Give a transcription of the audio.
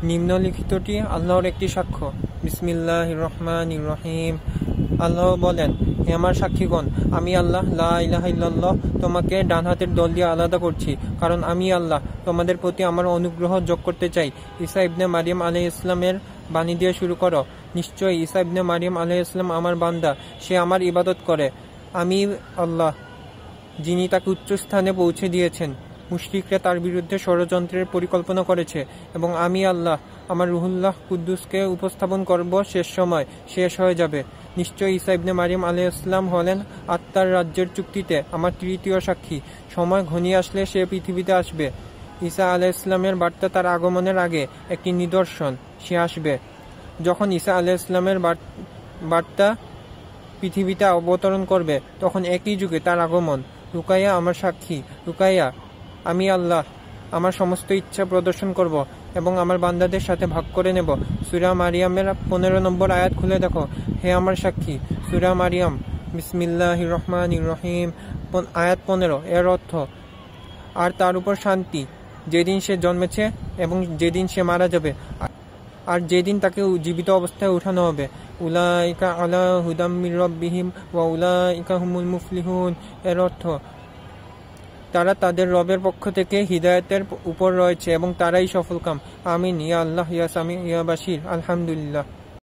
নিম্নলিখিতটি আল্লাহর একটি সাক্ষ্য। বিসমিল্লাহির রহমানির রহিম। আল্লাহ বলেন, হে আমার সাক্ষীগণ, আমি আল্লাহ লা ইলাহা ইল্লাল্লাহ তোমাকে ডান হাতের দল দিয়ে আলাদা করছি, কারণ আমি আল্লাহ তোমাদের প্রতি আমার অনুগ্রহ যোগ করতে চাই। ঈসা ইবনে মারিয়াম আলাইহিস সালামের বাণী দিয়ে শুরু করো। নিশ্চয়ই ঈসা ইবনে মারিয়াম আলাইহিস সালাম আমার বান্দা, সে আমার ইবাদত করে। আমি আল্লাহ, যিনি তাকে উচ্চ স্থানে পৌঁছে দিয়েছেন। মুশরিকরা তার বিরুদ্ধে ষড়যন্ত্রের পরিকল্পনা করেছে, এবং আমি আল্লাহ আমার রুহুল্লাহ কুদ্দুসকে উপস্থাপন করব। শেষ সময় শেষ হয়ে যাবে। নিশ্চয়ই ঈসা ইবনে মারিয়াম আলাইহিস সালাম হলেন আত্মার রাজ্যের চুক্তিতে আমার তৃতীয় সাক্ষী। সময় ঘনিয়ে আসলে সে পৃথিবীতে আসবে। ঈসা আলাইহিস সালামের বার্তা তার আগমনের আগে একটি নিদর্শন, সে আসবে। যখন ঈসা আলাইহিস সালামের বার্তা পৃথিবীতে অবতরণ করবে, তখন একই যুগে তার আগমন। রুকাইয়া আমার সাক্ষী। রুকাইয়া, আমি আল্লাহ আমার সমস্ত ইচ্ছা প্রদর্শন করব এবং আমার বান্দাদের সাথে ভাগ করে নেব। সূরা মারিয়ামের 15 নম্বর আয়াত খুলে দেখো। হে আমার সাক্ষী। সূরা মারিয়াম। বিসমিল্লাহির রহমানির রহিম। আয়াত 15। এর অর্থ, আর তার উপর শান্তি, যেদিন সে জন্মেছে এবং যেদিন সে মারা যাবে, আর যেদিন তাকে জীবিত অবস্থায় উঠানো হবে। উলাইকা আলা হুদাম মির রাব্বিহিম ওয়া উলাইকা হুমুল মুফলিহুন। এর অর্থ, তারা তাদের রবের পক্ষ থেকে হিদায়াতের উপর রয়েছে এবং তারাই সফলকাম। আমিন। ইয়া আল্লাহ, ইয়া সামি, ইয়া বাশির। আলহামদুলিল্লাহ।